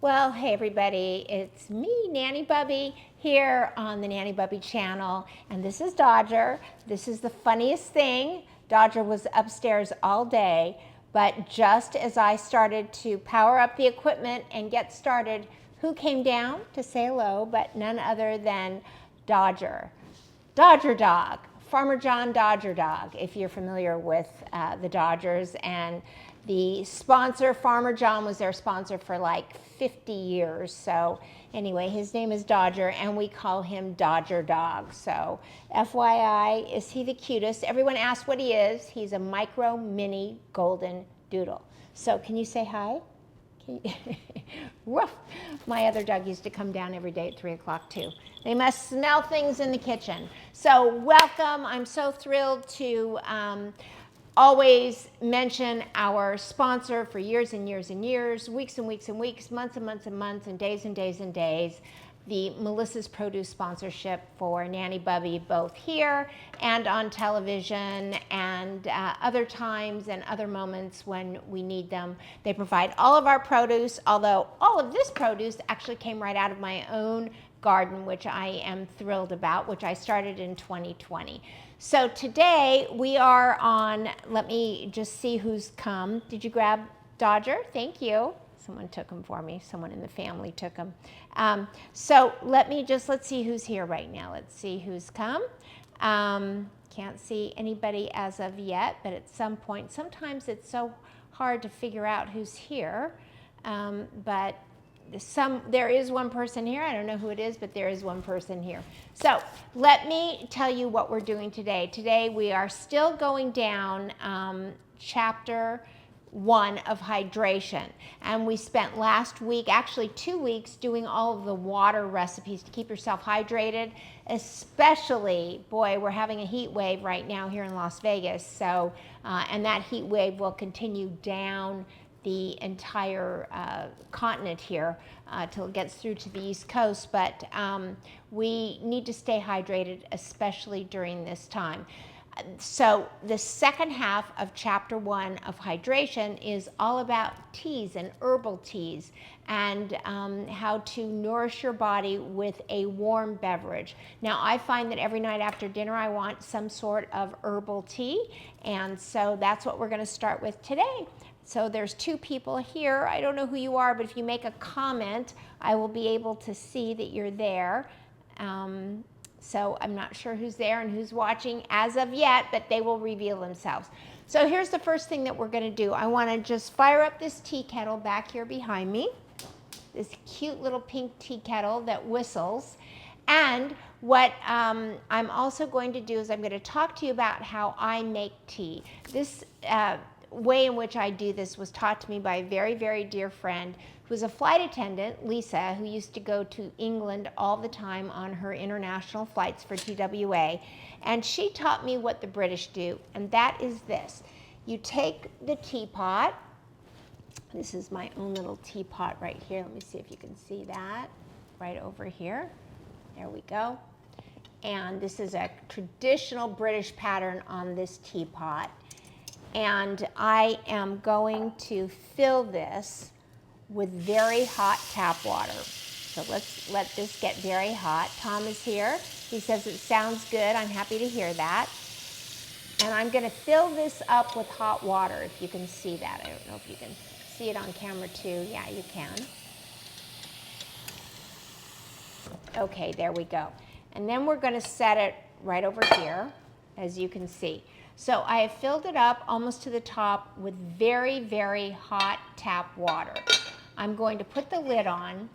Well, hey everybody, it's me, Nanny Bubby, here on the Nanny Bubby channel, and this is Dodger. This is the funniest thing. Dodger was upstairs all day, but just as I started to power up the equipment and get started, who came down to say hello but none other than Dodger. Dodger Dog, Farmer John Dodger Dog, if you're familiar with the Dodgers. And the sponsor, Farmer John, was their sponsor for like 50 years. So anyway, his name is Dodger, and we call him Dodger Dog. So FYI, is he the cutest? Everyone asks what he is. He's a micro mini golden doodle. So can you say hi? Woof. My other dog used to come down every day at 3 o'clock too. They must smell things in the kitchen. So welcome. I'm so thrilled to always mention our sponsor for years and years and years, weeks and weeks and weeks, months and months and months, and days and days and days. The Melissa's Produce sponsorship for Nanny Bubby, both here and on television and other times and other moments when we need them. They provide all of our produce, although all of this produce actually came right out of my own garden, which I am thrilled about, which I started in 2020. So today we are on, let me just see who's come. Did you grab Dodger? Thank you. Someone took him for me. Someone in the family took him. So let's see who's here right now. Let's see who's come. Can't see anybody as of yet, but at some point, sometimes it's so hard to figure out who's here. But there is one person here. I don't know who it is, but there is one person here. So let me tell you what we're doing today. Today we are still going down chapter 1 of hydration, and we spent last week, actually 2 weeks, doing all of the water recipes to keep yourself hydrated. Especially, boy, we're having a heat wave right now here in Las Vegas, so and that heat wave will continue down the entire continent here till it gets through to the East Coast, but we need to stay hydrated, especially during this time. So the second half of chapter 1 of hydration is all about teas and herbal teas and how to nourish your body with a warm beverage. Now, I find that every night after dinner I want some sort of herbal tea, and so that's what we're going to start with today. So there's 2 people here. I don't know who you are, but if you make a comment, I will be able to see that you're there. So I'm not sure who's there and who's watching as of yet, but they will reveal themselves. So here's the first thing that we're going to do. I want to just fire up this tea kettle back here behind me. This cute little pink tea kettle that whistles. And what I'm also going to do is I'm going to talk to you about how I make tea. This way in which I do this was taught to me by a very, very dear friend who was a flight attendant, Lisa, who used to go to England all the time on her international flights for TWA. And she taught me what the British do, and that is this. You take the teapot. This is my own little teapot right here. Let me see if you can see that right over here. There we go. And this is a traditional British pattern on this teapot. And I am going to fill this with very hot tap water. So let's let this get very hot. Tom is here. He says it sounds good. I'm happy to hear that. And I'm going to fill this up with hot water, if you can see that. I don't know if you can see it on camera too. Yeah, you can. Okay, there we go. And then we're going to set it right over here, as you can see. So I have filled it up almost to the top with very, very hot tap water. I'm going to put the lid on,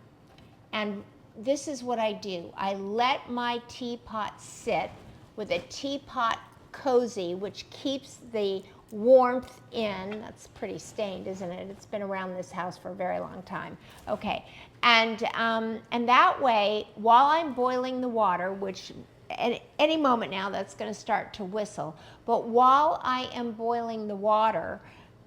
and this is what I do. I let my teapot sit with a teapot cozy, which keeps the warmth in. That's pretty stained, isn't it? It's been around this house for a very long time. Okay, and that way, while I'm boiling the water, which at any moment now that's going to start to whistle, but while I am boiling the water,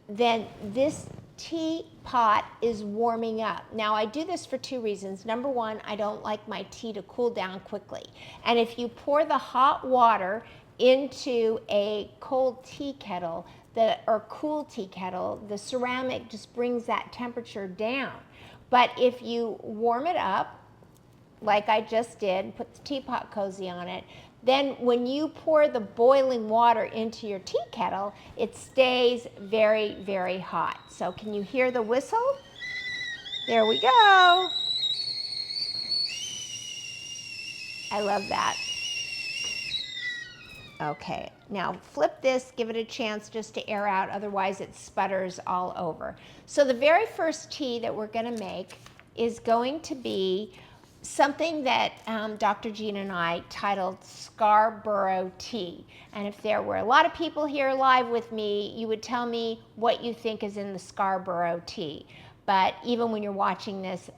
then this teapot is warming up. Now, I do this for 2 reasons. Number 1, I don't like my tea to cool down quickly. And if you pour the hot water into a cold tea kettle, or cool tea kettle, the ceramic just brings that temperature down. But if you warm it up, like I just did, put the teapot cozy on it, then when you pour the boiling water into your tea kettle, it stays very, very hot. So can you hear the whistle? There we go. I love that. Okay, now flip this, give it a chance just to air out, otherwise it sputters all over. So the very first tea that we're going to make is going to be something that Dr. Jean and I titled Scarborough Tea. And if there were a lot of people here live with me, you would tell me what you think is in the Scarborough tea. But even when you're watching this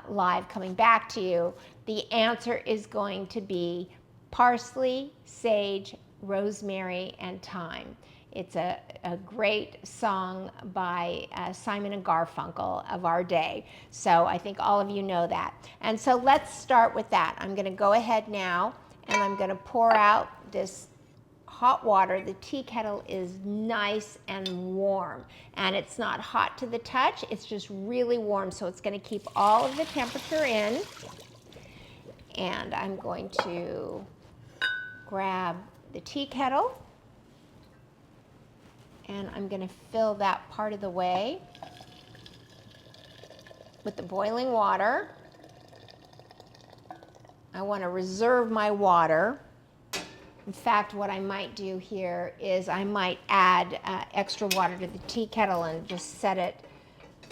live coming back to you, the answer is going to be parsley, sage, rosemary, and thyme. It's a great song by Simon and Garfunkel of our day. So I think all of you know that. And so let's start with that. I'm going to go ahead now and I'm going to pour out this hot water. The tea kettle is nice and warm, and it's not hot to the touch. It's just really warm, so it's going to keep all of the temperature in. And I'm going to grab the tea kettle, and I'm going to fill that part of the way with the boiling water. I want to reserve my water. In fact, what I might do here is I might add extra water to the tea kettle and just set it.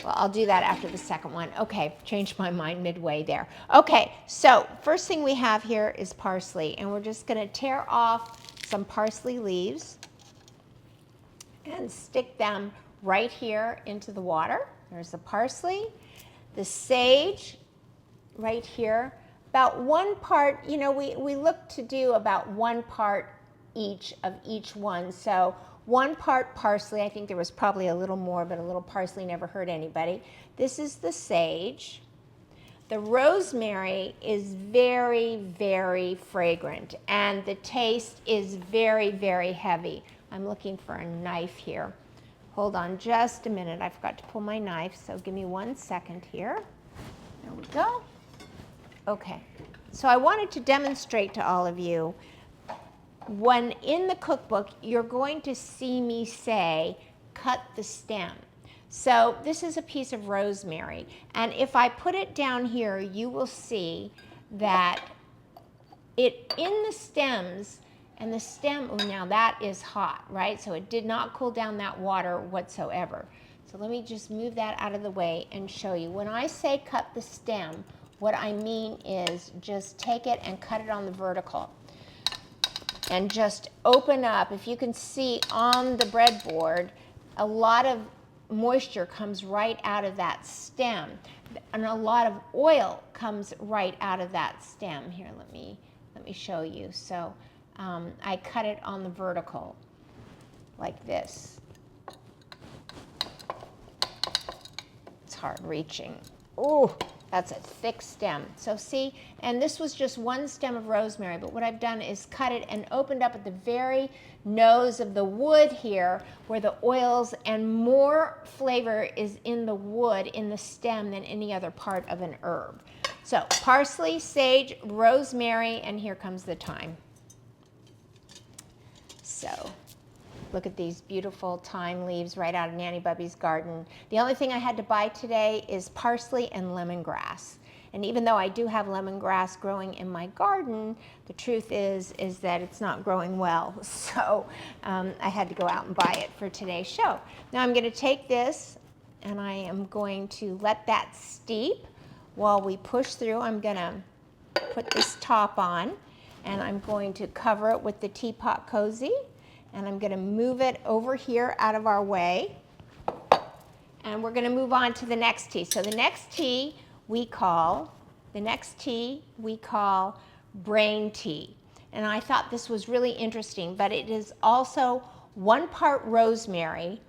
Well, I'll do that after the second one. Okay, changed my mind midway there. Okay, so first thing we have here is parsley, and we're just going to tear off some parsley leaves and stick them right here into the water. There's the parsley, the sage right here. About 1 part, you know, we look to do about 1 part each of each one. So 1 part parsley, I think there was probably a little more, but a little parsley never hurt anybody. This is the sage. The rosemary is very, very fragrant, and the taste is very, very heavy. I'm looking for a knife here. Hold on just a minute. I forgot to pull my knife, so give me 1 second here. There we go. Okay, so I wanted to demonstrate to all of you, when in the cookbook, you're going to see me say, cut the stem. So this is a piece of rosemary, and if I put it down here, you will see that it in the stems, and the stem, oh, now that is hot, right? So it did not cool down that water whatsoever. So let me just move that out of the way and show you. When I say cut the stem, what I mean is just take it and cut it on the vertical and just open up. If you can see on the breadboard, a lot of moisture comes right out of that stem, and a lot of oil comes right out of that stem. Here, let me show you. So I cut it on the vertical like this. It's hard reaching. Oh, that's a thick stem. So see, and this was just 1 stem of rosemary, but what I've done is cut it and opened up at the very nose of the wood here, where the oils and more flavor is in the wood, in the stem, than any other part of an herb. So parsley, sage, rosemary, and here comes the thyme. So look at these beautiful thyme leaves right out of Nanny Bubby's garden. The only thing I had to buy today is parsley and lemongrass. And even though I do have lemongrass growing in my garden, the truth is that it's not growing well. So I had to go out and buy it for today's show. Now I'm going to take this and I am going to let that steep while we push through. I'm going to put this top on, and I'm going to cover it with the teapot cozy. And I'm going to move it over here out of our way. And we're going to move on to the next tea. So the next tea we call brain tea. And I thought this was really interesting, but it is also 1 part rosemary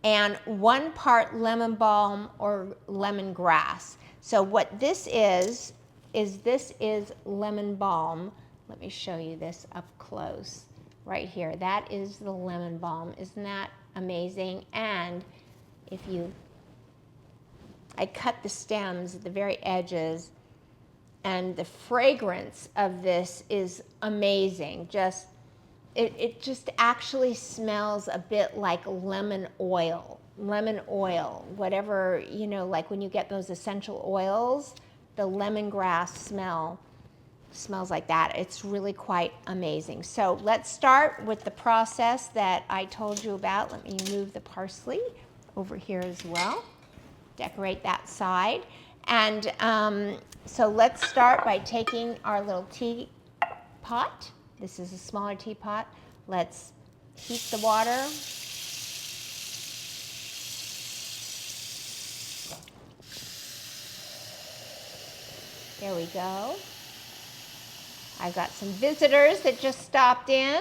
and 1 part lemon balm or lemongrass. So what this is lemon balm. Let me show you this up close. Right here, that is the lemon balm. Isn't that amazing? And if you I cut the stems at the very edges, and the fragrance of this is amazing. It just actually smells a bit like lemon oil, whatever, like when you get those essential oils, the lemongrass smells like that. It's really quite amazing. So let's start with the process that I told you about. Let me move the parsley over here as well. Decorate that side. And so let's start by taking our little teapot. This is a smaller teapot. Let's heat the water. There we go. I've got some visitors that just stopped in.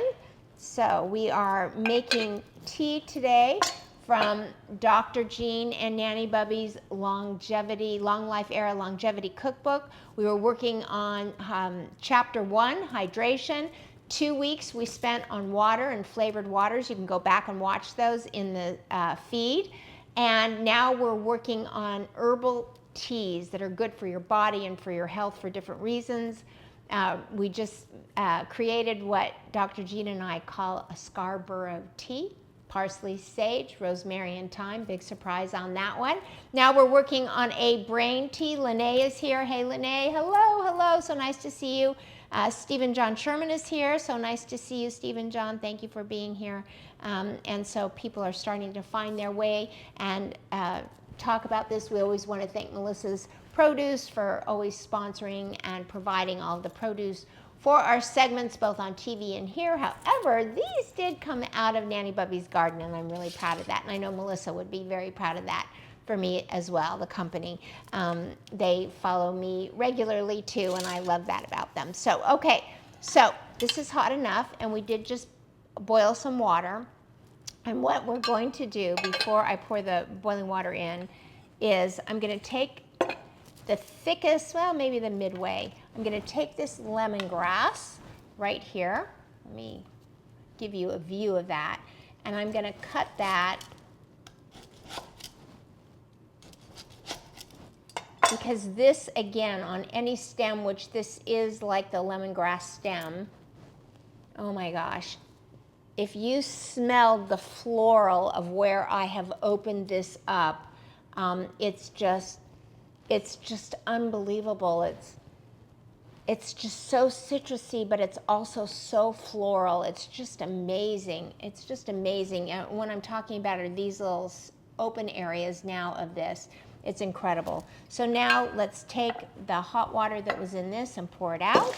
So we are making tea today from Dr. Jean and Nanny Bubby's Long Life Era Longevity Cookbook. We were working on chapter 1, hydration. 2 weeks we spent on water and flavored waters. You can go back and watch those in the feed. And now we're working on herbal teas that are good for your body and for your health for different reasons. We just created what Dr. Jean and I call a Scarborough tea. Parsley, sage, rosemary, and thyme. Big surprise on that one. Now we're working on a brain tea. Lene is here. Hey, Lene. Hello. So nice to see you. Stephen John Sherman is here. So nice to see you, Stephen John. Thank you for being here. And so people are starting to find their way and talk about this. We always want to thank Melissa's Produce for always sponsoring and providing all of the produce for our segments, both on TV and here. However, these did come out of Nanny Bubby's garden, and I'm really proud of that. And I know Melissa would be very proud of that for me as well, the company. They follow me regularly too, and I love that about them. So, okay, so this is hot enough, and we did just boil some water. And what we're going to do before I pour the boiling water in is I'm going to take the thickest, well, maybe the midway. I'm going to take this lemongrass right here. Let me give you a view of that. And I'm going to cut that because this, again, on any stem, which this is like the lemongrass stem, oh my gosh. If you smelled the floral of where I have opened this up, it's just unbelievable. It's just so citrusy, but it's also so floral. It's just amazing. It's just amazing. What I'm talking about are these little open areas now of this. It's incredible. So now let's take the hot water that was in this and pour it out.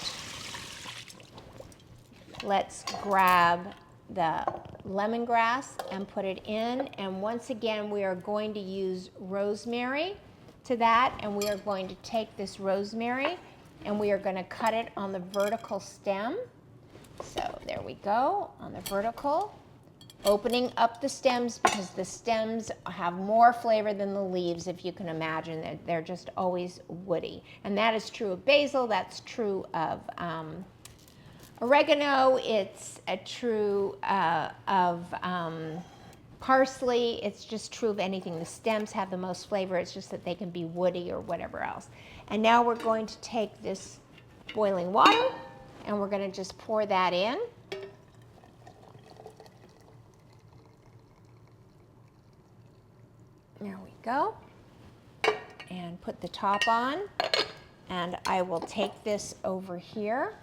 Let's grab the lemongrass and put it in. And once again, we are going to use rosemary to that, and we are going to take this rosemary and we are going to cut it on the vertical stem. So there we go, on the vertical, opening up the stems because the stems have more flavor than the leaves, if you can imagine. They're just always woody. And that is true of basil, that's true of oregano, it's true of parsley. It's just true of anything. The stems have the most flavor. It's just that they can be woody or whatever else. And now we're going to take this boiling water and we're going to just pour that in. There we go. And put the top on. And I will take this over here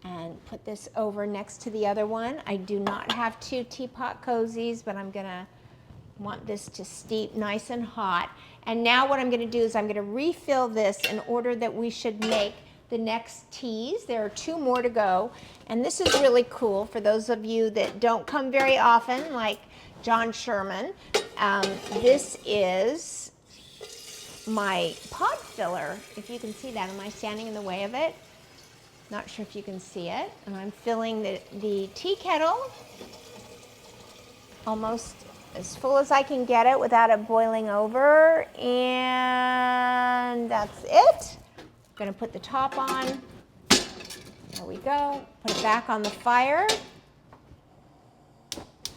and put this over next to the other one. I do not have 2 teapot cozies, but I'm gonna want this to steep nice and hot. And now what I'm gonna do is I'm gonna refill this in order that we should make the next teas. There are 2 more to go. And this is really cool for those of you that don't come very often, like John Sherman. This is my pot filler, if you can see that. Am I standing in the way of it? Not sure if you can see it. And I'm filling the tea kettle almost as full as I can get it without it boiling over. And that's it. I'm going to put the top on. There we go. Put it back on the fire.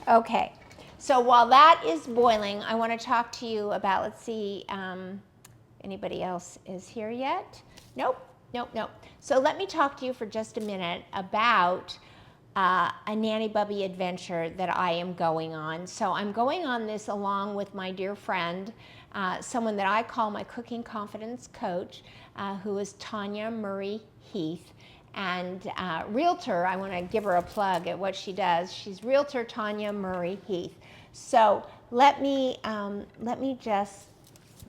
Okay. So while that is boiling, I want to talk to you about, let's see, anybody else is here yet? Nope. So let me talk to you for just a minute about a Nanny Bubby adventure that I am going on. So I'm going on this along with my dear friend, someone that I call my cooking confidence coach, who is Tanya Murray Heath. And realtor, I want to give her a plug at what she does. She's realtor Tanya Murray Heath. So let me just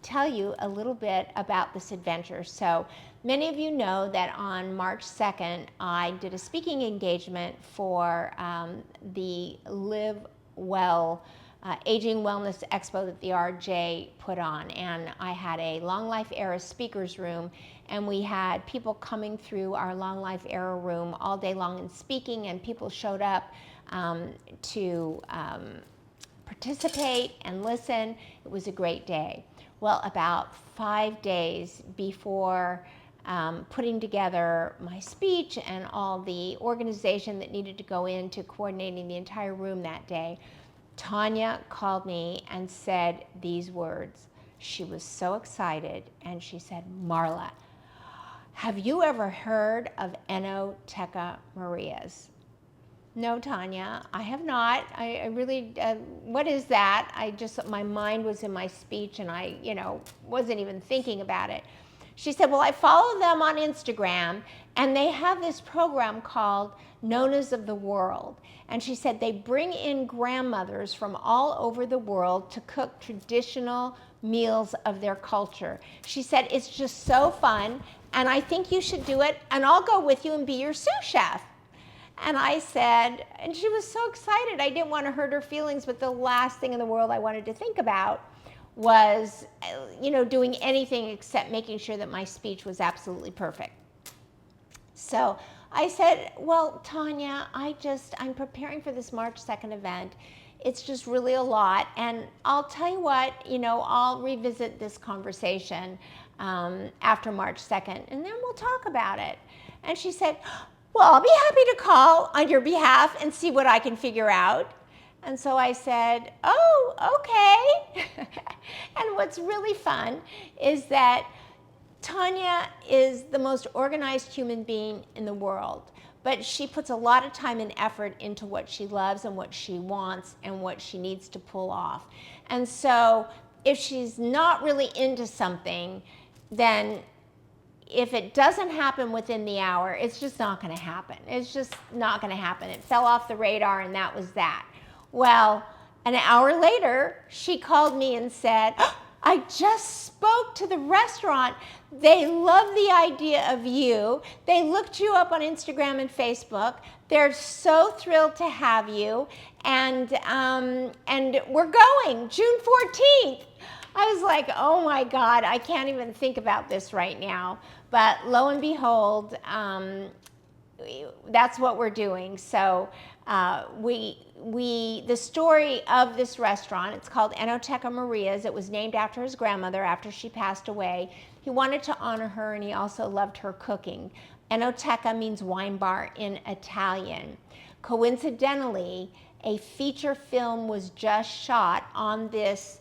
tell you a little bit about this adventure. So many of you know that on March 2nd, I did a speaking engagement for the Live Well Aging Wellness Expo that the RJ put on. And I had a Long Life Era speakers room, and we had people coming through our Long Life Era room all day long and speaking, and people showed up to participate and listen. It was a great day. Well, about 5 days before putting together my speech and all the organization that needed to go into coordinating the entire room that day, Tanya called me and said these words. She was so excited, and she said, "Marla, have you ever heard of Enoteca Maria's?" "No, Tanya, I have not. I really, what is that?" My mind was in my speech, and I, wasn't even thinking about it. She said, "Well, I follow them on Instagram, and they have this program called Nonas of the World." And she said they bring in grandmothers from all over the world to cook traditional meals of their culture. She said, "It's just so fun, and I think you should do it, and I'll go with you and be your sous chef." And I said, and she was so excited. I didn't want to hurt her feelings, but the last thing in the world I wanted to think about was, doing anything except making sure that my speech was absolutely perfect. So I said, "Well, Tanya, I'm preparing for this March 2nd event. It's just really a lot. And I'll tell you what, I'll revisit this conversation after March 2nd, and then we'll talk about it." And she said, "Well, I'll be happy to call on your behalf and see what I can figure out." And so I said, "Oh, okay." And what's really fun is that Tanya is the most organized human being in the world, but she puts a lot of time and effort into what she loves and what she wants and what she needs to pull off. And so if she's not really into something, then if it doesn't happen within the hour, it's just not going to happen. It's just not going to happen. It fell off the radar, and that was that. Well, an hour later, she called me and said, "I just spoke to the restaurant. They love the idea of you. They looked you up on Instagram and Facebook. They're so thrilled to have you. And we're going June 14th. I was like, "Oh my God, I can't even think about this right now." But lo and behold, that's what we're doing. So the story of this restaurant, it's called Enoteca Maria's. It was named after his grandmother after she passed away. He wanted to honor her, and he also loved her cooking. Enoteca means wine bar in Italian. Coincidentally, a feature film was just shot on this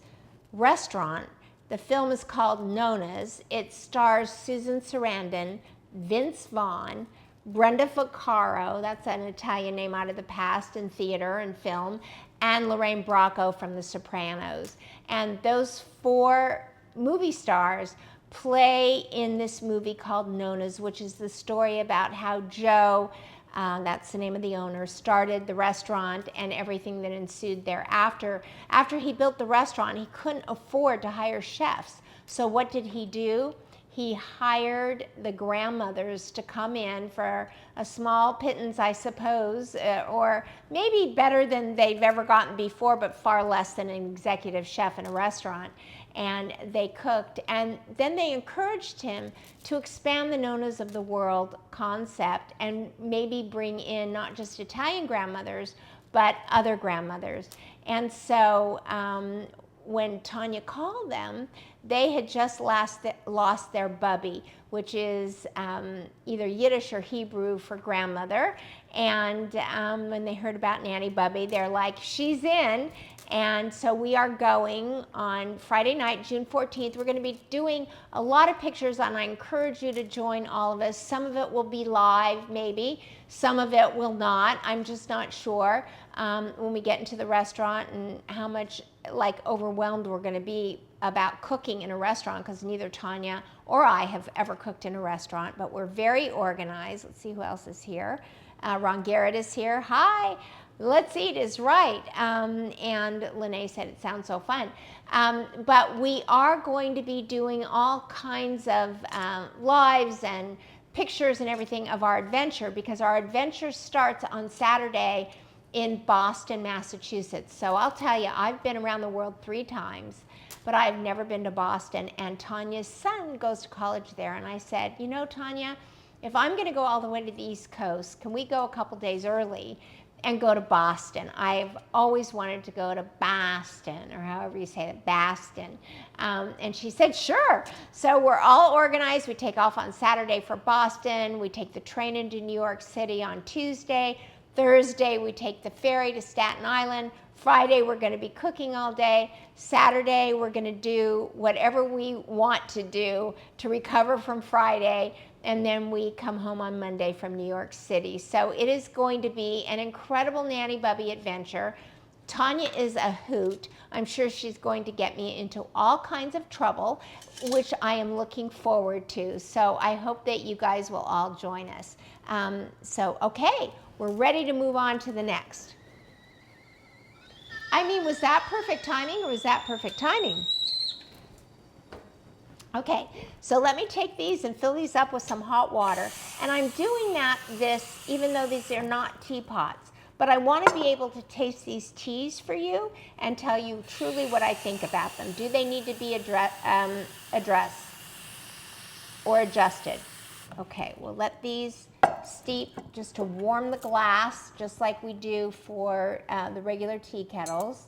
restaurant. The film is called Nona's. It stars Susan Sarandon, Vince Vaughn, Brenda Vaccaro, that's an Italian name out of the past in theater and film, and Lorraine Bracco from The Sopranos. And those 4 movie stars play in this movie called Nona's, which is the story about how Joe, that's the name of the owner, started the restaurant and everything that ensued thereafter. After he built the restaurant, he couldn't afford to hire chefs. So what did he do? He hired the grandmothers to come in for a small pittance, I suppose, or maybe better than they've ever gotten before, but far less than an executive chef in a restaurant. And they cooked, and then they encouraged him to expand the Nonas of the World concept and maybe bring in not just Italian grandmothers, but other grandmothers. And so when Tanya called them, they had just lost their bubby, which is either Yiddish or Hebrew for grandmother. And when they heard about Nanny Bubby, they're like, "She's in." And so we are going on Friday night, June 14th. We're going to be doing a lot of pictures, and I encourage you to join all of us. Some of it will be live, maybe. Some of it will not. I'm just not sure when we get into the restaurant and how much overwhelmed we're going to be about cooking in a restaurant, because neither Tanya or I have ever cooked in a restaurant, but we're very organized. Let's see who else is here. Ron Garrett is here. Hi. Let's eat is right. And Lene said it sounds so fun. But we are going to be doing all kinds of lives and pictures and everything of our adventure, because our adventure starts on Saturday in Boston, Massachusetts. So I'll tell you, I've been around the world 3 times, but I've never been to Boston. And Tanya's son goes to college there. And I said, you know, Tanya, if I'm going to go all the way to the East Coast, can we go a couple days early and go to Boston? I've always wanted to go to Boston, or however you say it, Boston. And she said, sure. So we're all organized. We take off on Saturday for Boston. We take the train into New York City on Tuesday. Thursday, we take the ferry to Staten Island. Friday, we're going to be cooking all day. Saturday, we're going to do whatever we want to do to recover from Friday. And then we come home on Monday from New York City. So it is going to be an incredible Nanny Bubby adventure. Tanya is a hoot. I'm sure she's going to get me into all kinds of trouble, which I am looking forward to. So I hope that you guys will all join us. Okay, we're ready to move on to the next. I mean, was that perfect timing, or was that perfect timing? Okay, so let me take these and fill these up with some hot water. And I'm doing this even though these are not teapots. But I want to be able to taste these teas for you and tell you truly what I think about them. Do they need to be addressed or adjusted? Okay, we'll let these steep just to warm the glass, just like we do for the regular tea kettles.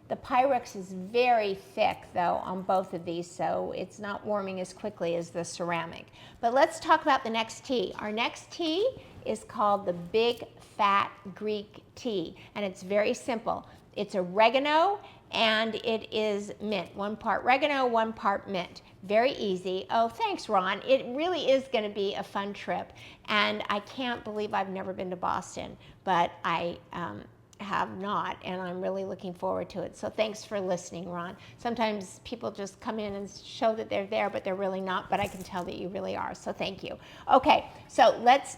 The Pyrex is very thick, though, on both of these, so it's not warming as quickly as the ceramic. But let's talk about the next tea. Our next tea is called the Big Fat Greek Tea, and it's very simple. It's oregano and it is mint. 1 part oregano, 1 part mint. Very easy. Oh, thanks, Ron. It really is going to be a fun trip, and I can't believe I've never been to Boston, but I have not, and I'm really looking forward to it. So thanks for listening, Ron. Sometimes people just come in and show that they're there, but they're really not, but I can tell that you really are, so thank you. Okay, so let's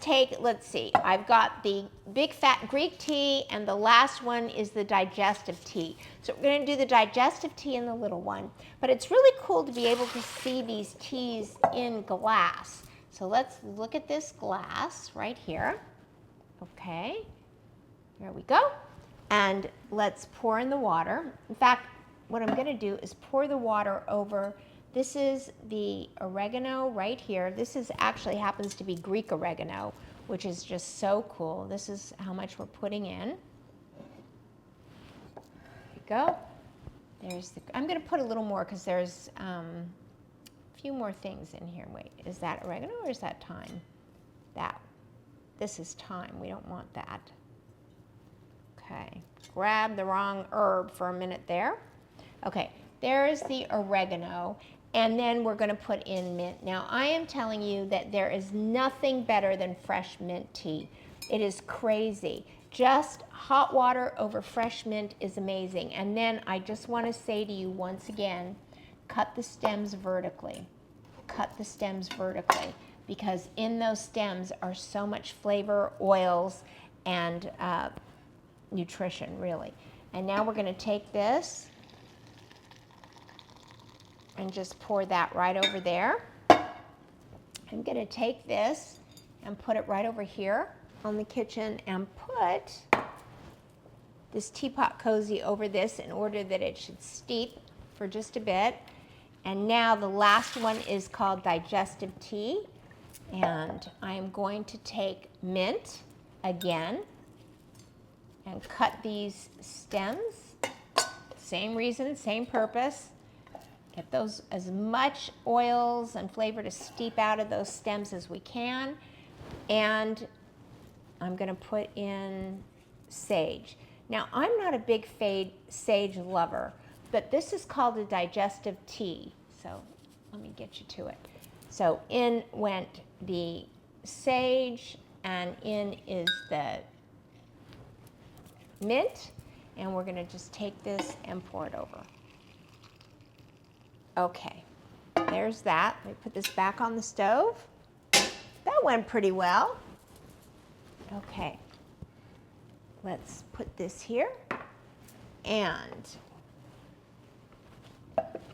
see. I've got the Big Fat Greek tea, and the last one is the digestive tea. So we're going to do the digestive tea in the little one, but it's really cool to be able to see these teas in glass. So let's look at this glass right here. Okay, there we go. And let's pour in the water. In fact, what I'm going to do is pour the water over. This is the oregano right here. This is actually happens to be Greek oregano, which is just so cool. This is how much we're putting in. There we go. I'm going to put a little more because there's a few more things in here. Wait, is that oregano or is that thyme? This is thyme. We don't want that. Okay, grab the wrong herb for a minute there. Okay, there's the oregano, and then we're going to put in mint. Now, I am telling you that there is nothing better than fresh mint tea. It is crazy. Just hot water over fresh mint is amazing. And then I just want to say to you once again, cut the stems vertically. Cut the stems vertically, because in those stems are so much flavor, oils, and nutrition, really. And now we're going to take this and just pour that right over there. I'm going to take this and put it right over here on the kitchen and put this teapot cozy over this in order that it should steep for just a bit. And now the last one is called digestive tea. And I'm going to take mint again and cut these stems. Same reason, same purpose. Get those as much oils and flavor to steep out of those stems as we can. And I'm going to put in sage. Now, I'm not a big sage lover, but this is called a digestive tea. So let me get you to it. So in went the sage, and in is the mint, and we're going to just take this and pour it over. Okay, there's that. Let me put this back on the stove. That went pretty well. Okay, let's put this here, and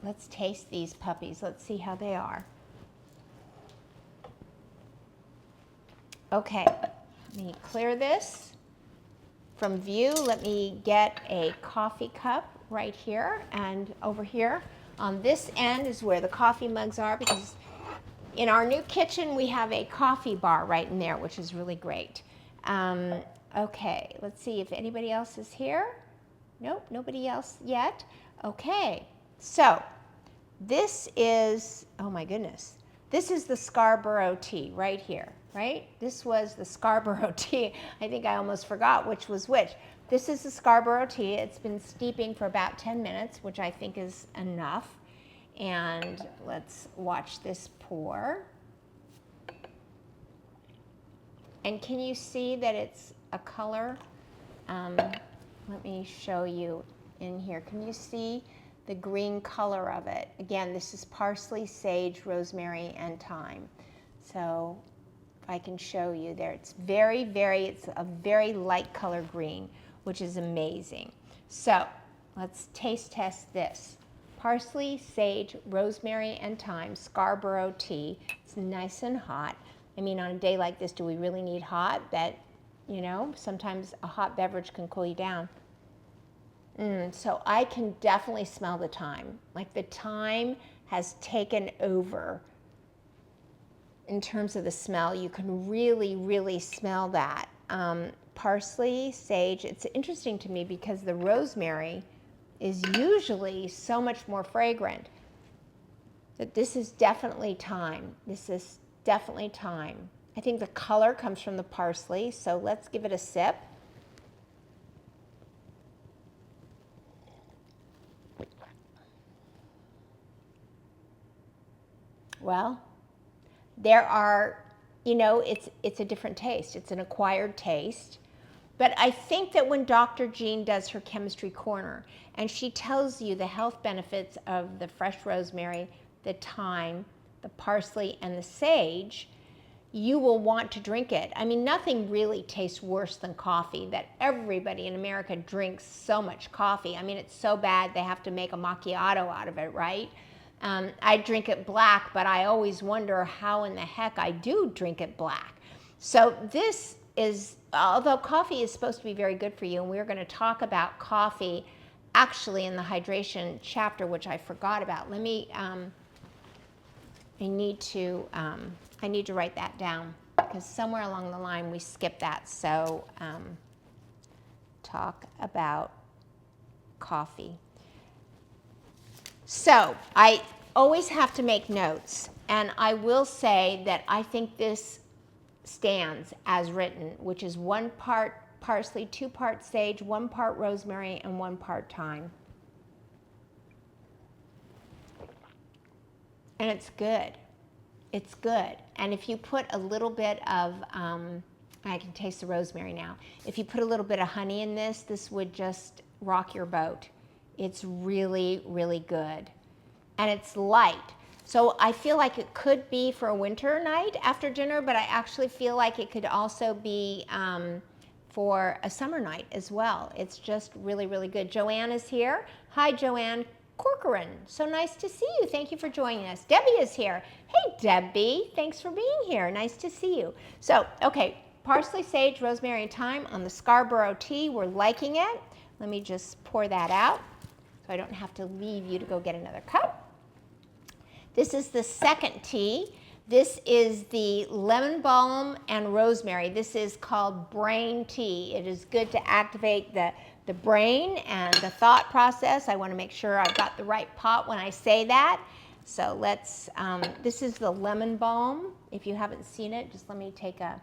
let's taste these puppies. Let's see how they are. Okay, let me clear this from view. Let me get a coffee cup right here, and over here on this end is where the coffee mugs are, because in our new kitchen we have a coffee bar right in there, which is really great. Okay, let's see if anybody else is here. Nope, nobody else yet. Okay, so this is, oh my goodness, this is the Scarborough tea right here, right? This was the Scarborough tea. I think I almost forgot which was which. This is the Scarborough tea. It's been steeping for about 10 minutes, which I think is enough. And let's watch this pour. And can you see that it's a color? Let me show you in here. Can you see the green color of it? Again, this is parsley, sage, rosemary, and thyme. So if I can show you there, it's it's a very light color green, which is amazing. So let's taste test this. Parsley, sage, rosemary, and thyme, Scarborough tea. It's nice and hot. I mean, on a day like this, do we really need hot? That, you know, sometimes a hot beverage can cool you down. So I can definitely smell the thyme. Like the thyme has taken over in terms of the smell. You can really, really smell that. Parsley, sage, it's interesting to me because the rosemary is usually so much more fragrant. That this is definitely thyme. This is definitely thyme. I think the color comes from the parsley, so let's give it a sip. Well, there are, you know, it's a different taste. It's an acquired taste. But I think that when Dr. Jean does her chemistry corner and she tells you the health benefits of the fresh rosemary, the thyme, the parsley, and the sage, you will want to drink it. I mean, nothing really tastes worse than coffee. That everybody in America drinks so much coffee. I mean, it's so bad they have to make a macchiato out of it, right? I drink it black, but I always wonder how in the heck I do drink it black. So this is, although coffee is supposed to be very good for you, and we're going to talk about coffee actually in the hydration chapter, which I forgot about. Let me, I need to write that down because somewhere along the line we skipped that. So talk about coffee. So I always have to make notes, and I will say that I think this stands as written, which is 1 part parsley, 2 parts sage, 1 part rosemary, and 1 part thyme. And it's good. It's good. And if you put a little bit of, I can taste the rosemary now. If you put a little bit of honey in this, this would just rock your boat. It's really, really good. And it's light. So I feel like it could be for a winter night after dinner, but I actually feel like it could also be for a summer night as well. It's just really, really good. Joanne is here. Hi, Joanne Corcoran. So nice to see you. Thank you for joining us. Debbie is here. Hey, Debbie. Thanks for being here. Nice to see you. So, okay, parsley, sage, rosemary, and thyme on the Scarborough tea. We're liking it. Let me just pour that out so I don't have to leave you to go get another cup. This is the second tea. This is the lemon balm and rosemary. This is called brain tea. It is good to activate the brain and the thought process. I want to make sure I've got the right pot when I say that. So let's, this is the lemon balm. If you haven't seen it, just let me take a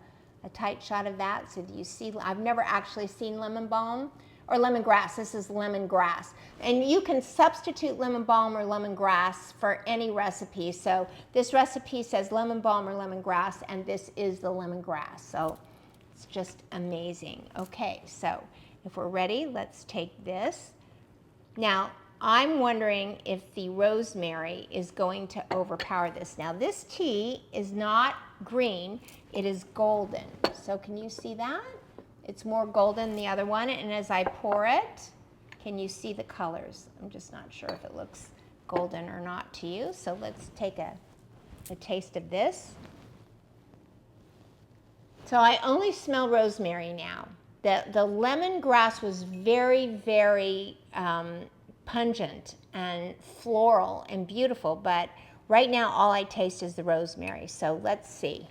tight shot of that so that you see. I've never actually seen lemon balm, or lemongrass. This is lemongrass. And you can substitute lemon balm or lemongrass for any recipe. So this recipe says lemon balm or lemongrass, and this is the lemongrass. So it's just amazing. Okay, so if we're ready, let's take this. Now, I'm wondering if the rosemary is going to overpower this. Now, this tea is not green, it is golden. So can you see that? It's more golden than the other one, and as I pour it, can you see the colors? I'm just not sure if it looks golden or not to you. So let's take a taste of this. So I only smell rosemary now. The lemongrass was very, very pungent and floral and beautiful, but right now all I taste is the rosemary. So let's see.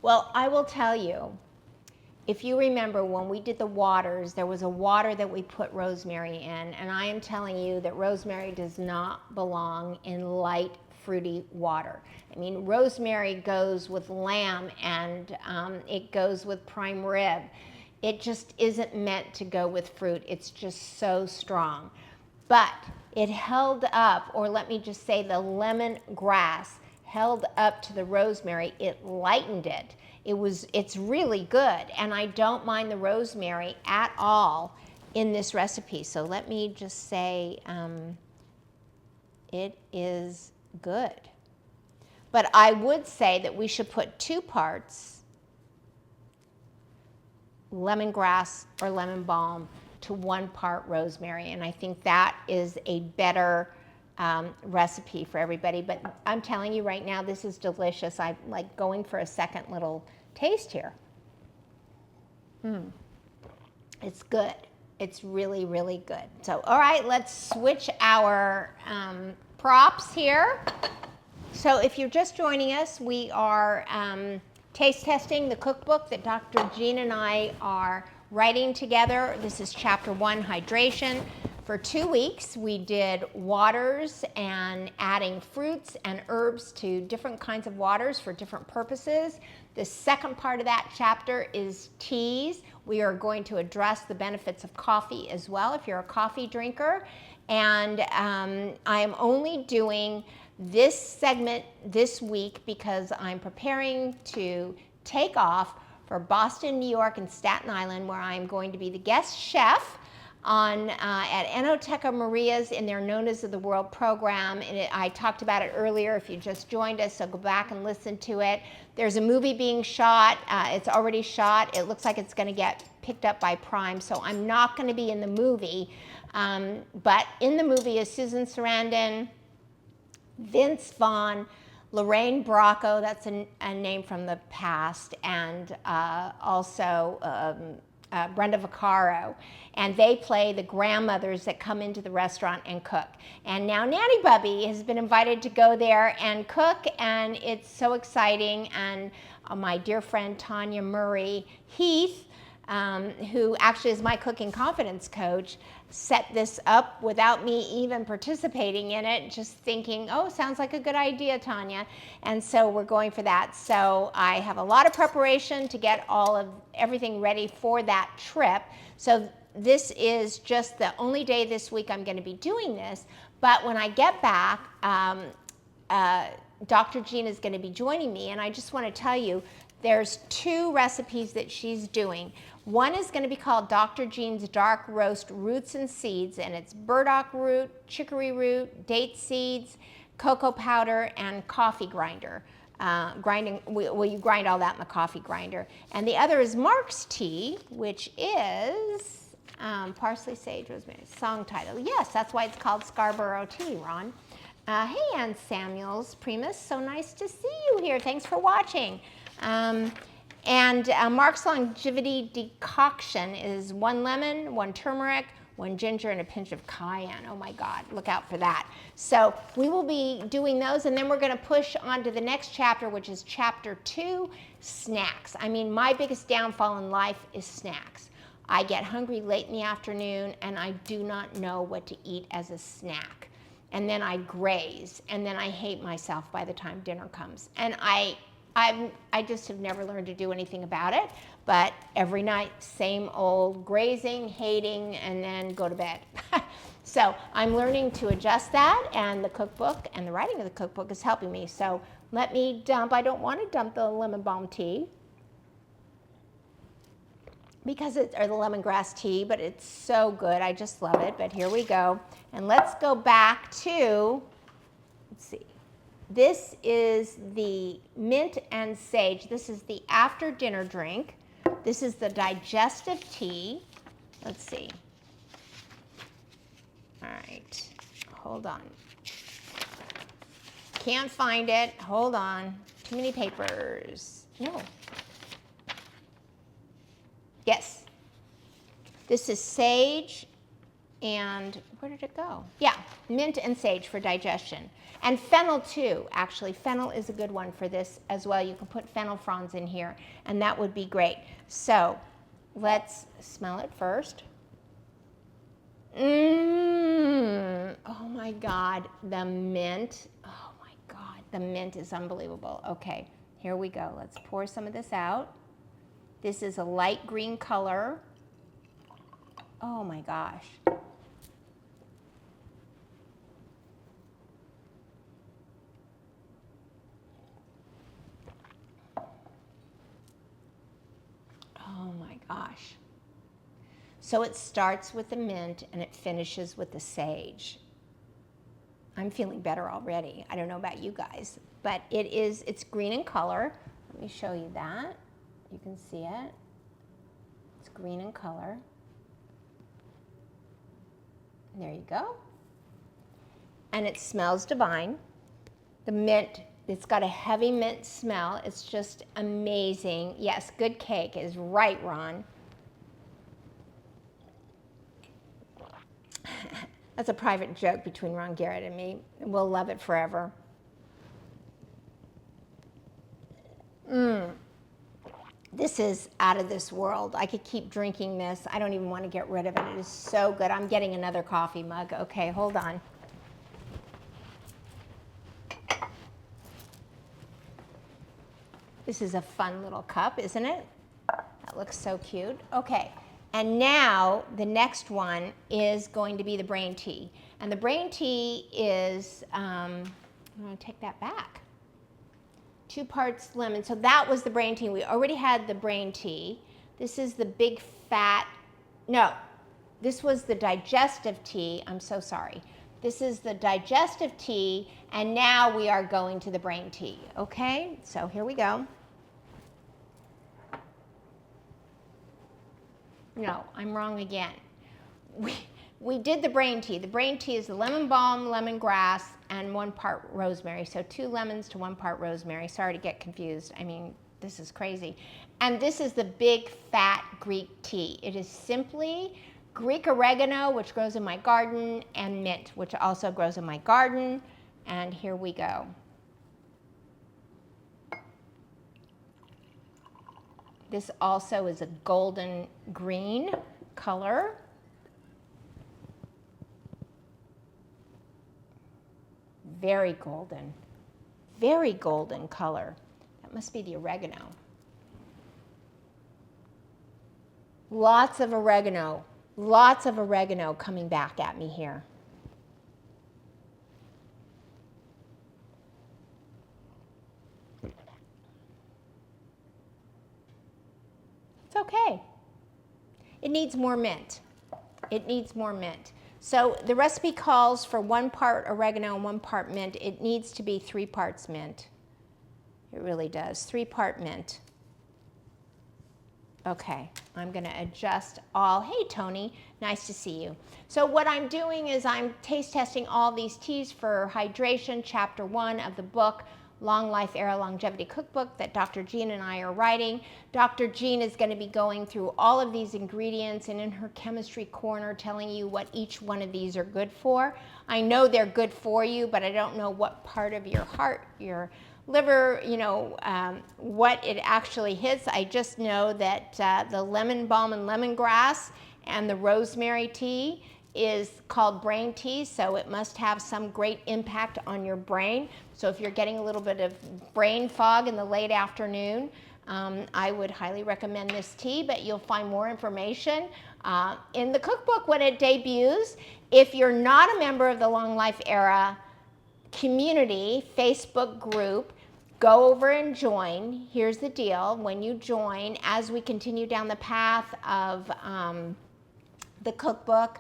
Well, I will tell you, if you remember when we did the waters, there was a water that we put rosemary in, and I am telling you that rosemary does not belong in light, fruity water. I mean, rosemary goes with lamb, and it goes with prime rib. It just isn't meant to go with fruit. It's just so strong. But it held up, or let me just say the lemongrass held up to the rosemary. It lightened it. It's really good, and I don't mind the rosemary at all in this recipe. So let me just say it is good. But I would say that we should put 2 parts lemongrass or lemon balm to 1 part rosemary, and I think that is a better recipe for everybody. But I'm telling you right now, this is delicious. I'm like going for a second little taste here. It's good. It's really, really good. So, all right, let's switch our props here. So if you're just joining us, we are taste testing the cookbook that Dr. Jean and I are writing together. This is chapter 1, hydration. For 2 weeks, we did waters and adding fruits and herbs to different kinds of waters for different purposes. The second part of that chapter is teas. We are going to address the benefits of coffee as well if you're a coffee drinker. And I am only doing this segment this week because I'm preparing to take off for Boston, New York, and Staten Island, where I'm going to be the guest chef at Enoteca Maria's in their Known as the World program. And I talked about it earlier if you just joined us, so go back and listen to it. There's a movie being shot. It's already shot. It looks like it's going to get picked up by Prime, so I'm not going to be in the movie. But in the movie is Susan Sarandon, Vince Vaughn, Lorraine Bracco, that's a name from the past, and also Brenda Vaccaro, and they play the grandmothers that come into the restaurant and cook. And now Nanny Bubby has been invited to go there and cook, and it's so exciting. And my dear friend Tanya Murray Heath, who actually is my cooking confidence coach, set this up without me even participating in it, just thinking, oh, sounds like a good idea, Tanya. And so we're going for that. So I have a lot of preparation to get everything ready for that trip. So this is just the only day this week I'm going to be doing this. But when I get back, Dr. Jean is going to be joining me, and I just want to tell you, there's 2 recipes that she's doing. One is going to be called Dr. Jean's Dark Roast Roots and Seeds, and it's burdock root, chicory root, date seeds, cocoa powder, and coffee grinder. You grind all that in the coffee grinder. And the other is Mark's tea, which is parsley, sage, rosemary. Song title. Yes, that's why it's called Scarborough tea, Ron. Hey, Ann Samuels Primus, so nice to see you here. Thanks for watching. Mark's longevity decoction is 1 lemon, 1 turmeric, 1 ginger, and a pinch of cayenne. Oh my God, look out for that. So we will be doing those, and then we're going to push on to the next chapter, which is chapter 2, snacks. I mean, my biggest downfall in life is snacks. I get hungry late in the afternoon and I do not know what to eat as a snack. And then I graze, and then I hate myself by the time dinner comes. And I just have never learned to do anything about it, but every night, same old grazing, hating, and then go to bed. So I'm learning to adjust that, and the cookbook and the writing of the cookbook is helping me. So let me dump, I don't want to dump the lemon balm tea, because it's, or the lemongrass tea, but it's so good. I just love it. But here we go. And let's go back to, let's see. This is the mint and sage. This is the after dinner drink. This is the digestive tea. Let's see. All right. Hold on. Can't find it. Hold on. Too many papers. No. Yes. This is sage and where did it go? Yeah, mint and sage for digestion. And fennel too, actually. Fennel is a good one for this as well. You can put fennel fronds in here and that would be great. So let's smell it first. Oh my God, the mint. Oh my God, the mint is unbelievable. Okay, here we go. Let's pour some of this out. This is a light green color. Oh my gosh. Oh my gosh. So it starts with the mint and it finishes with the sage. I'm feeling better already. I don't know about you guys, but it's green in color. Let me show you that. You can see it. It's green in color. There you go. And it smells divine. The mint, it's got a heavy mint smell. It's just amazing. Yes, good cake is right, Ron. That's a private joke between Ron Garrett and me. We'll love it forever. This is out of this world. I could keep drinking this. I don't even want to get rid of it. It is so good. I'm getting another coffee mug. Okay, hold on. This is a fun little cup, isn't it? That looks so cute. Okay, and now the next one is going to be the brain tea. And the brain tea is, I'm going to take that back. 2 parts lemon. So that was the brain tea. We already had the brain tea. This is the big fat, no, this was the digestive tea. I'm so sorry. This is the digestive tea, and now we are going to the brain tea. Okay, so here we go. No, I'm wrong again. We did the brain tea. The brain tea is the lemon balm, lemongrass, and 1 part rosemary. So 2 lemons to 1 part rosemary. Sorry to get confused. I mean, this is crazy. And this is the big fat Greek tea. It is simply Greek oregano, which grows in my garden, and mint, which also grows in my garden. And here we go. This also is a golden green color. Very golden color. That must be the oregano. Lots of oregano coming back at me here. It's okay. It needs more mint. It needs more mint. So the recipe calls for 1 part oregano and 1 part mint. It needs to be 3 parts mint. It really does. 3 part mint. Okay, I'm going to adjust all. Hey, Tony, nice to see you. So what I'm doing is I'm taste testing all these teas for hydration, chapter 1 of the book, Long Life Era Longevity Cookbook, that Dr. Jean and I are writing. Dr. Jean is going to be going through all of these ingredients and in her chemistry corner telling you what each one of these are good for. I know they're good for you, but I don't know what part of your heart, your liver, what it actually hits. I just know that the lemon balm and lemongrass and the rosemary tea is called brain tea, so it must have some great impact on your brain. So if you're getting a little bit of brain fog in the late afternoon, I would highly recommend this tea, but you'll find more information in the cookbook when it debuts. If you're not a member of the Long Life Era community Facebook group, go over and join. Here's the deal. When you join, as we continue down the path of the cookbook,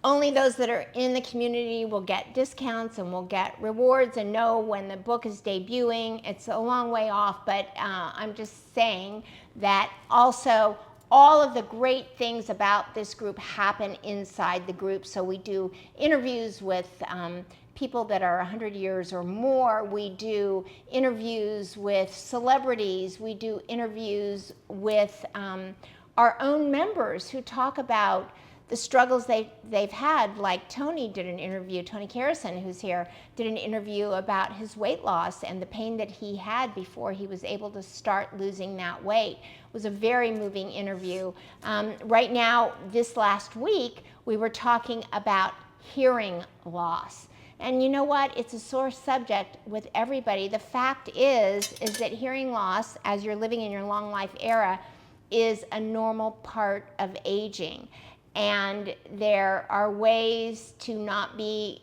only those that are in the community will get discounts and will get rewards and know when the book is debuting. It's a long way off, but I'm just saying that also all of the great things about this group happen inside the group. So we do interviews with people that are 100 years or more. We do interviews with celebrities. We do interviews with our own members who talk about the struggles they've had. Like Tony did an interview, Tony Carrison, who's here, did an interview about his weight loss and the pain that he had before he was able to start losing that weight. It was a very moving interview. Right now, this last week, we were talking about hearing loss. And you know what? It's a sore subject with everybody. The fact is that hearing loss, as you're living in your long life era, is a normal part of aging. And there are ways to not be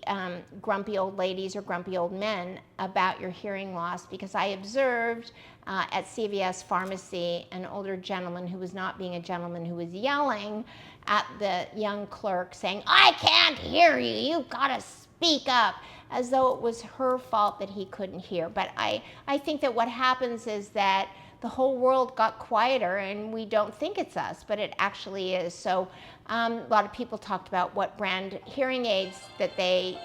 grumpy old ladies or grumpy old men about your hearing loss, because I observed at CVS Pharmacy an older gentleman who was not being a gentleman, who was yelling at the young clerk saying, "I can't hear you, you've got to speak up," as though it was her fault that he couldn't hear. But I think that what happens is that the whole world got quieter and we don't think it's us, but it actually is. So a lot of people talked about what brand hearing aids that they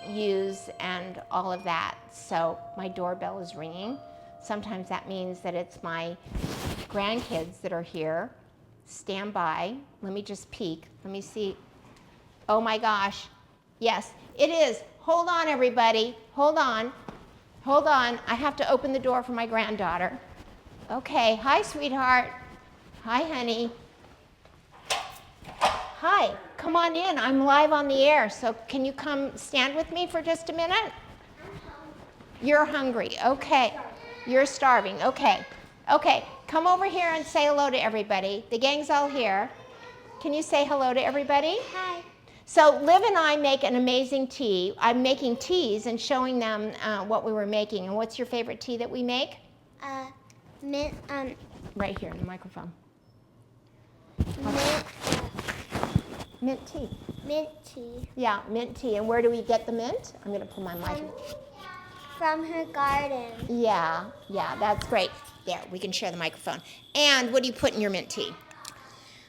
use and all of that. So my doorbell is ringing. Sometimes that means that it's my grandkids that are here. Stand by. Let me just peek. Let me see. Oh my gosh. Yes, it is. Hold on, everybody. Hold on. Hold on. I have to open the door for my granddaughter. Okay. Hi, sweetheart. Hi, honey. Hi. Come on in. I'm live on the air. So can you come stand with me for just a minute? I'm hungry. You're hungry. Okay. You're starving. Okay. Okay. Come over here and say hello to everybody. The gang's all here. Can you say hello to everybody? Hi. So Liv and I make an amazing tea. I'm making teas and showing them what we were making. And what's your favorite tea that we make? Mint. Right here in the microphone. Mint. Mint tea. Mint tea. Yeah, mint tea. And where do we get the mint? I'm going to pull my mic. From her garden. Yeah, that's great. There, we can share the microphone. And what do you put in your mint tea?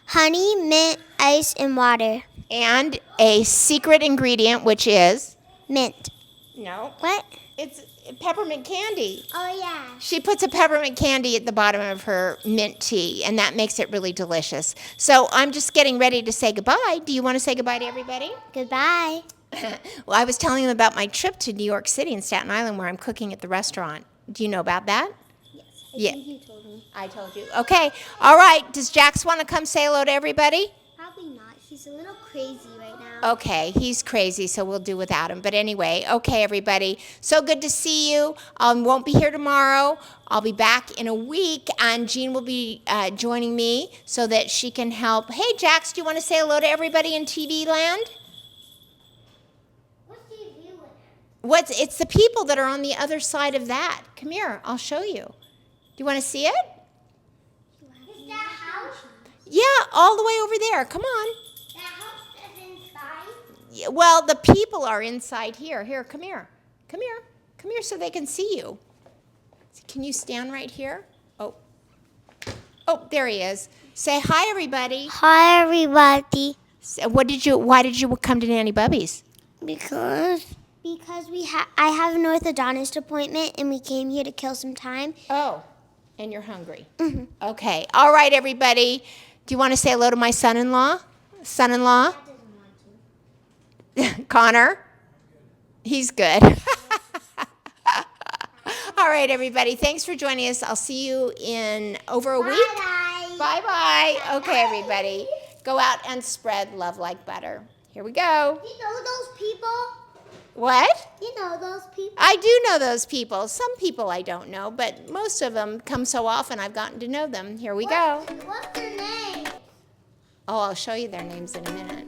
Honey, mint, ice, and water. And a secret ingredient, which is? Mint. No. What? It's peppermint candy. Oh, yeah. She puts a peppermint candy at the bottom of her mint tea, and that makes it really delicious. So I'm just getting ready to say goodbye. Do you want to say goodbye to everybody? Goodbye. Well, I was telling them about my trip to New York City and Staten Island, where I'm cooking at the restaurant. Do you know about that? Yes. I think you told me. I told you. Okay. All right. Does Jax want to come say hello to everybody? Probably not. He's a little crazy right now. Okay, he's crazy, so we'll do without him. But anyway, okay, everybody. So good to see you. Won't be here tomorrow. I'll be back in a week, and Jean will be joining me so that she can help. Hey, Jax, do you want to say hello to everybody in TV land? What's TV land? It's the people that are on the other side of that. Come here, I'll show you. Do you want to see it? Is that house? Yeah, all the way over there. Come on. That house is inside? Yeah, well, the people are inside here. Here, come here. Come here. Come here so they can see you. Can you stand right here? Oh, there he is. Say hi, everybody. Hi, everybody. Why did you come to Nanny Bubby's? Because I have an orthodontist appointment, and we came here to kill some time. Oh, and you're hungry. Mm-hmm. Okay. All right, everybody. Do you want to say hello to my son-in-law? Son-in-law? Dad doesn't want to. Connor? He's good. All All right, everybody. Thanks for joining us. I'll see you in over a week. Bye. Bye-bye. Okay, everybody. Go out and spread love like butter. Here we go. You know those people? What? You know those people? I do know those people. Some people I don't know, but most of them come so often I've gotten to know them. Here we go. What's their name? Oh, I'll show you their names in a minute.